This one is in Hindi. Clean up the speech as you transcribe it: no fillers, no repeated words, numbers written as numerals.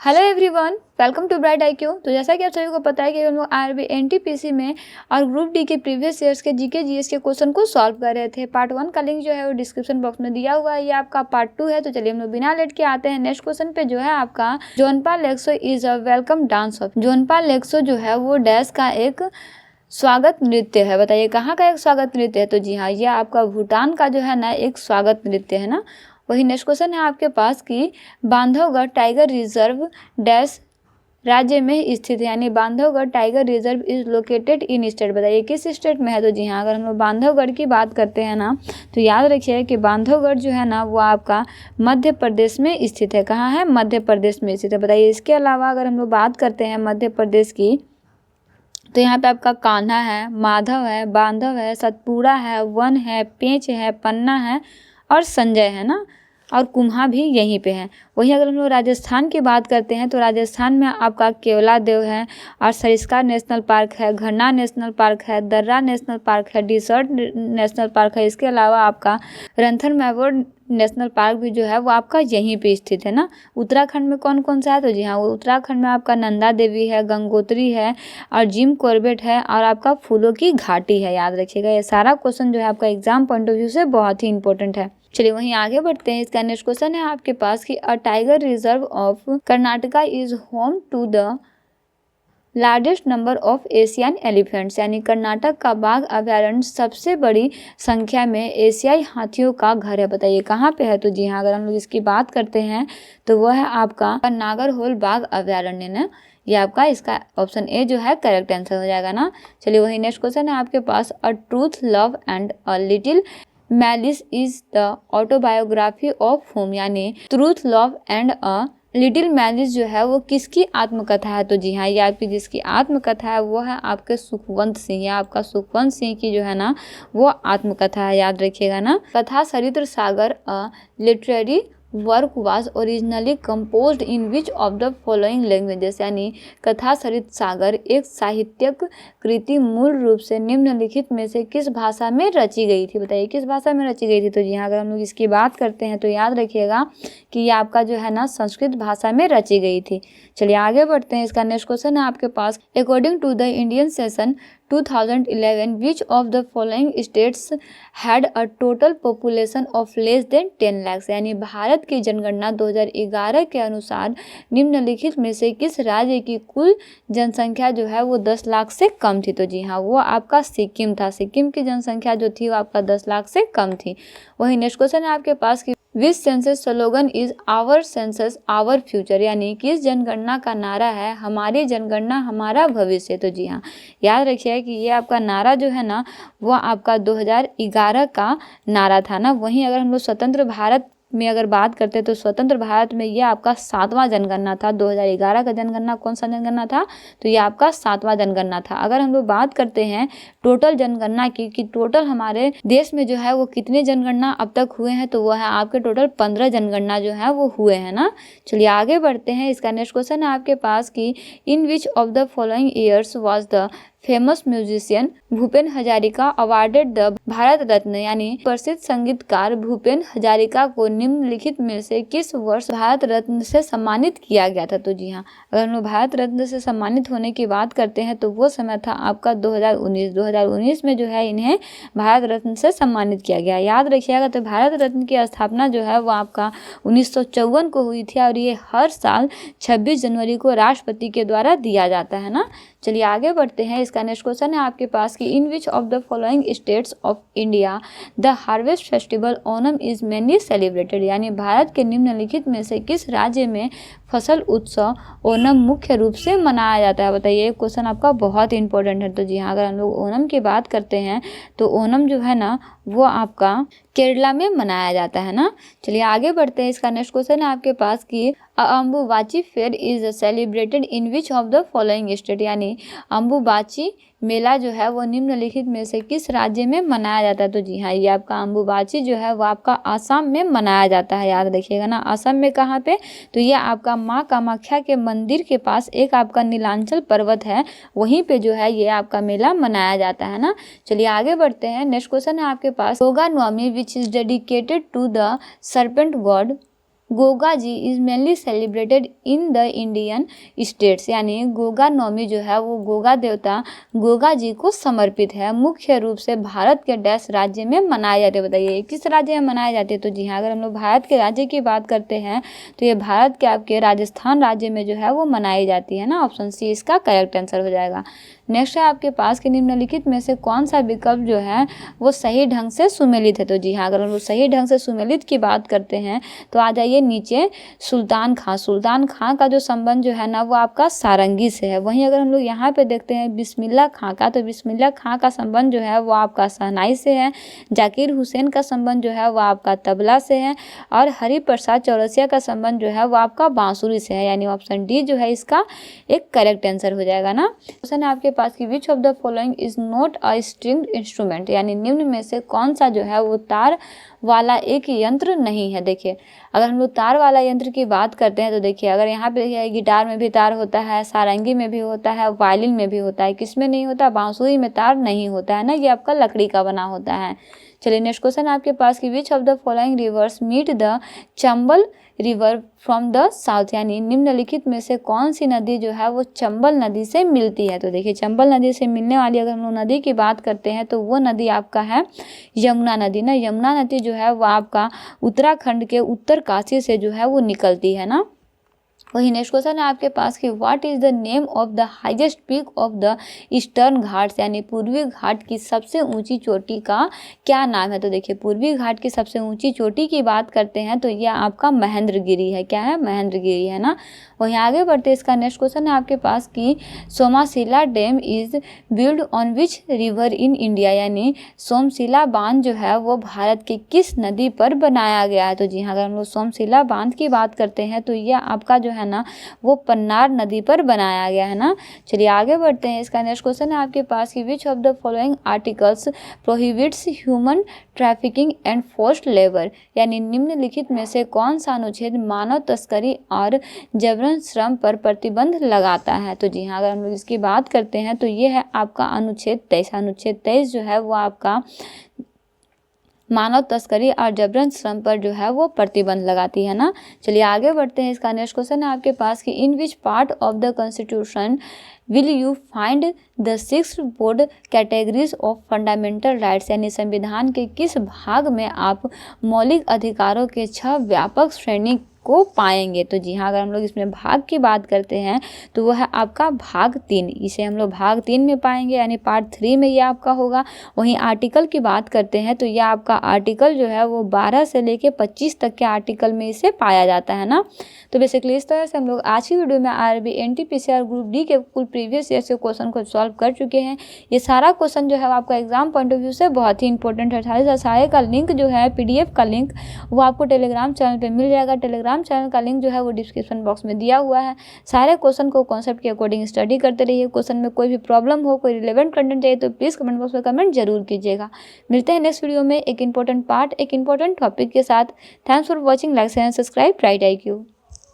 Hello everyone, welcome to bright IQ. तो जैसा कि आप सभी को पता है कि हम लोग आरबी एनटीपीसी में और ग्रुप डी के प्रीवियस ईयर्स के जीके जीएस के क्वेश्चन को सॉल्व कर रहे थे। पार्ट 1 का लिंक जो है वो डिस्क्रिप्शन बॉक्स में दिया हुआ है। ये आपका पार्ट 2 है। तो चलिए हम लोग बिना लेट के आते हैं नेक्स्ट क्वेश्चन पे, जो है आपका जोनपा लेक्सो is a welcome dance of. जोनपा लेक्सो जो है वो डैश का एक स्वागत नृत्य है। बताइए कहाँ का एक स्वागत नृत्य है? तो जी हाँ, ये आपका भूटान का जो है ना एक स्वागत नृत्य है ना। वही नेक्स्ट क्वेश्चन है आपके पास कि बांधवगढ़ टाइगर रिजर्व डैश राज्य में स्थित है, यानी Bandhavgarh tiger reserve is located in state. बताइए किस स्टेट में है? तो जी हाँ, अगर हम लोग बांधवगढ़ की बात करते हैं ना तो याद रखिए कि बांधवगढ़ जो है ना वो आपका मध्य प्रदेश में स्थित है। कहाँ है? मध्य प्रदेश में स्थित है। बताइए इसके अलावा अगर हम लोग बात करते हैं मध्य प्रदेश की, तो यहाँ पे आपका कान्हा है, माधव है, बांधव है, सतपुड़ा है, वन है, पेंच है, पन्ना है और संजय है ना, और कुम्हा भी यहीं पे है। वहीं अगर हम लोग राजस्थान की बात करते हैं तो राजस्थान में आपका केवला देव है और सरिस्का नेशनल पार्क है, घरना नेशनल पार्क है, दर्रा नेशनल पार्क है, डिसर्ट नेशनल पार्क है। इसके अलावा आपका रणथंभौर नेशनल पार्क भी जो है वो आपका यहीं पे स्थित है ना। उत्तराखंड में कौन कौन सा है? तो जी हाँ, वो उत्तराखंड में आपका नंदा देवी है, गंगोत्री है और जिम कॉर्बेट है और आपका फूलों की घाटी है। याद रखिएगा, ये सारा क्वेश्चन जो है आपका एग्जाम पॉइंट ऑफ व्यू से बहुत ही इंपॉर्टेंट है। चलिए वहीं आगे बढ़ते हैं। इसका नेक्स्ट क्वेश्चन है आपके पास कि a tiger reserve of Karnataka is home to the largest number of Asian elephants, यानी कर्नाटक का बाघ अभ्यारण्य सबसे बड़ी संख्या में एशियाई हाथियों का घर है। बताइए कहाँ पे है? तो जी हाँ, अगर हम लोग इसकी बात करते हैं तो वह है आपका नागरहोल बाघ अभ्यारण्य ने। ये आपका इसका ऑप्शन ए जो है करेक्ट आंसर हो जाएगा ना। चलिए वही नेक्स्ट क्वेश्चन है आपके पास। A truth love and a little malice is the autobiography of whom, यानी truth love and a little malice जो है वो किसकी आत्मकथा है? तो जी हाँ, ये आपकी जिसकी आत्मकथा है वो है आपके सुखवंत सिंह। या आपका सुखवंत सिंह की जो है ना वो आत्मकथा है, याद रखिएगा ना। Kathasaritsagara a literary work was originally composed in which of the following languages, यानी कथा सरित सागर एक साहित्यिक कृति मूल रूप से निम्नलिखित में से किस भाषा में रची गई थी? बताइए किस भाषा में रची गई थी? तो जी हाँ, अगर हम लोग इसकी बात करते हैं तो याद रखिएगा कि ये आपका जो है ना संस्कृत भाषा में रची गई थी। चलिए आगे बढ़ते हैं। इसका नेक्स्ट क्वेश्चन है आपके पास। According to the Indian census 2011 which of the following states had a total population of less than 10 lakhs, यानी भारत की जनगणना 2011 के अनुसार निम्नलिखित में से किस राज्य की कुल जनसंख्या जो है वो 10 लाख से कम थी? तो जी हाँ, वो आपका सिक्किम था। सिक्किम की जनसंख्या जो थी वो आपका 10 लाख से कम थी। वही नेक्स्ट क्वेश्चन है आपके पास कि which census slogan is our census our future, यानी किस जनगणना का नारा है हमारी जनगणना हमारा भविष्य? तो जी हाँ, याद रखिए कि ये आपका नारा जो है ना वो आपका 2011 का नारा था ना। वहीं अगर हम लोग स्वतंत्र भारत में अगर बात करते हैं तो स्वतंत्र भारत में ये आपका 7वां जनगणना था। 2011 का जनगणना कौन सा जनगणना था? तो ये आपका 7वां जनगणना था। अगर हम लोग बात करते हैं टोटल जनगणना की कि टोटल हमारे देश में जो है वो कितने जनगणना अब तक हुए हैं, तो वो है आपके टोटल 15 जनगणना जो है वो हुए हैं ना। चलिए आगे बढ़ते हैं। इसका नेक्स्ट क्वेश्चन है आपके पास कि in which of the following years was the famous musician Bhupen Hazarika awarded the Bharat Ratna, यानी प्रसिद्ध संगीतकार भूपेन हजारिका को निम्नलिखित में से किस वर्ष भारत रत्न से सम्मानित किया गया था? तो जी हाँ, अगर हम लोग भारत रत्न से सम्मानित होने की बात करते हैं तो वो समय था आपका 2019 में जो है इन्हें भारत रत्न से सम्मानित किया गया। याद रखिएगा, तो भारत रत्न की स्थापना जो है वो आपका 1954 को हुई थी और ये हर साल 26 जनवरी को राष्ट्रपति के द्वारा दिया जाता है ना। चलिए आगे बढ़ते हैं। इसका नेक्स्ट क्वेश्चन है आपके पास कि in which of the following states of India the harvest festival Onam is mainly celebrated, यानी भारत के निम्नलिखित में से किस राज्य में फसल उत्सव ओनम मुख्य रूप से मनाया जाता है? बताइए, क्वेश्चन आपका बहुत इंपॉर्टेंट है। तो जी हाँ, अगर हम लोग ओनम की बात करते हैं तो ओनम जो है ना वो आपका केरला में मनाया जाता है ना। चलिए आगे बढ़ते हैं। इसका नेक्स्ट क्वेश्चन है आपके पास कि Ambubachi fair is celebrated in which of the following state, यानी अम्बुबाची मेला जो है वो निम्नलिखित में से किस राज्य में मनाया जाता है? तो जी हाँ, ये आपका अम्बुबाची जो है वो आपका आसाम में मनाया जाता है। याद रखिएगा ना, आसाम में कहाँ पे? तो ये आपका माँ कामाख्या के मंदिर के पास एक आपका नीलांचल पर्वत है, वहीं पे जो है ये आपका मेला मनाया जाता है ना। चलिए आगे बढ़ते हैं। नेक्स्ट क्वेश्चन है आपके पास Goga Navami which is dedicated to the serpent god Goga ji is mainly celebrated in the Indian states, यानी गोगा नवमी जो है वो गोगा देवता गोगा जी को समर्पित है। मुख्य रूप से भारत के डैश राज्य में मनाए जाते हैं। बताइए किस राज्य में मनाए जाते हैं? तो जी हाँ, अगर हम लोग भारत के राज्य की बात करते हैं तो ये भारत के आपके राजस्थान राज्य में जो है वो मनाई जाती है ना। ऑप्शन सी इसका करेक्ट आंसर हो जाएगा। नेक्स्ट है आपके पास कि निम्नलिखित में से कौन सा विकल्प जो है वो सही ढंग से सुमेलित है? तो जी हाँ, अगर हम लोग सही ढंग से सुमेलित की बात करते हैं तो आ जाइए नीचे सुल्तान खां। सुल्तान खां का जो संबंध जो है ना वो आपका सारंगी से है। वहीं अगर हम लोग यहाँ पे देखते हैं बिस्मिल्ला खां का, तो बिस्मिल्ला खां का संबंध जो है वो आपका शहनाई से है। जाकिर हुसैन का संबंध जो है वो आपका तबला से है। और हरिप्रसाद चौरसिया का संबंध जो है वो आपका बांसुरी से है। यानी ऑप्शन डी जो है इसका एक करेक्ट आंसर हो जाएगा ना। क्वेश्चन है आपके पास कि which of the following is not a stringed instrument, यानी निम्न में से कौन सा जो है वो तार वाला एक यंत्र नहीं है। देखिए अगर हम लोग तार वाला यंत्र की बात करते हैं तो देखिए अगर यहाँ पे देखिए गिटार में भी तार होता है, सारंगी में भी होता है, वायलिन में भी होता है, किसमें नहीं होता? बांसुरी में तार नहीं होता है ना, ये आपका लकड़ी का बना होता है। चलिए नेक्स्ट क्वेश्चन आपके पास कि which of the following rivers meet the Chambal river from the south, यानी निम्नलिखित में से कौन सी नदी जो है वो चंबल नदी से मिलती है? तो देखिए चंबल नदी से मिलने वाली अगर हम लोग नदी की बात करते हैं तो वो नदी आपका है यमुना नदी ना। यमुना नदी जो है वो आपका उत्तराखंड के उत्तरकाशी से जो है वो निकलती है ना। वही नेक्स्ट क्वेश्चन है आपके पास कि what is the name of the highest peak of the eastern Ghats, यानी पूर्वी घाट की सबसे ऊंची चोटी का क्या नाम है? तो देखिए पूर्वी घाट की सबसे ऊंची चोटी की बात करते हैं तो यह आपका महेंद्रगिरी है। क्या है? महेंद्रगिरी है ना। वहीं आगे बढ़ते इसका नेक्स्ट क्वेश्चन है आपके पास कि Somashila dam is build on which river in India, यानी सोमशिला बांध जो है वो भारत के किस नदी पर बनाया गया है? तो जी हाँ, अगर हम लोग सोमशिला बांध की बात करते हैं तो यह आपका जो है ना वो पन्नार नदी पर बनाया गया है ना। चलिए आगे बढ़ते हैं। इसका नेक्स्ट क्वेश्चन है आपके पास कि which of the following articles prohibits human trafficking and forced labour, यानी निम्नलिखित में से कौन सा अनुच्छेद मानव तस्करी और जबरन श्रम पर प्रतिबंध लगाता है? तो जी हाँ, अगर हम लोग इसकी बात करते हैं तो ये है आपका अनुच्छेद 23। अनुच्छेद 23 जो है वो आपका मानव तस्करी और जबरन श्रम पर जो है वो प्रतिबंध लगाती है ना। चलिए आगे बढ़ते हैं। इसका नेक्स्ट क्वेश्चन है आपके पास कि in which part of the constitution will you find the 6 broad categories of fundamental rights, यानी संविधान के किस भाग में आप मौलिक अधिकारों के 6 व्यापक श्रेणी को पाएंगे? तो जी हाँ, अगर हम लोग इसमें भाग की बात करते हैं तो वो है आपका भाग 3। इसे हम लोग भाग 3 में पाएंगे, यानी पार्ट 3 में ये आपका होगा। वहीं आर्टिकल की बात करते हैं तो यह आपका आर्टिकल जो है वो 12 से लेके 25 तक के आर्टिकल में इसे पाया जाता है ना। तो बेसिकली इस तरह से हम लोग आज की वीडियो में आरआरबी एनटीपीसी और ग्रुप डी के कुल प्रीवियस ईयर के क्वेश्चन को सॉल्व कर चुके हैं। ये सारा क्वेश्चन जो है आपका एग्जाम पॉइंट ऑफ व्यू से बहुत ही इंपॉर्टेंट है। सारे का लिंक जो है PDF का लिंक वो आपको टेलीग्राम चैनल पर मिल जाएगा। टेलीग्राम चैनल का लिंक जो है वो डिस्क्रिप्शन बॉक्स में दिया हुआ है। सारे क्वेश्चन को कॉन्सेप्ट के अकॉर्डिंग स्टडी करते रहिए। क्वेश्चन में कोई भी प्रॉब्लम हो, कोई रिलेवेंट कंटेंट चाहिए तो प्लीज़ कमेंट बॉक्स में कमेंट जरूर कीजिएगा। मिलते हैं नेक्स्ट वीडियो में एक इंपॉर्टेंट पार्ट, एक इंपॉर्टेंट टॉपिक के साथ। Thanks for watching. Like and subscribe bright IQ।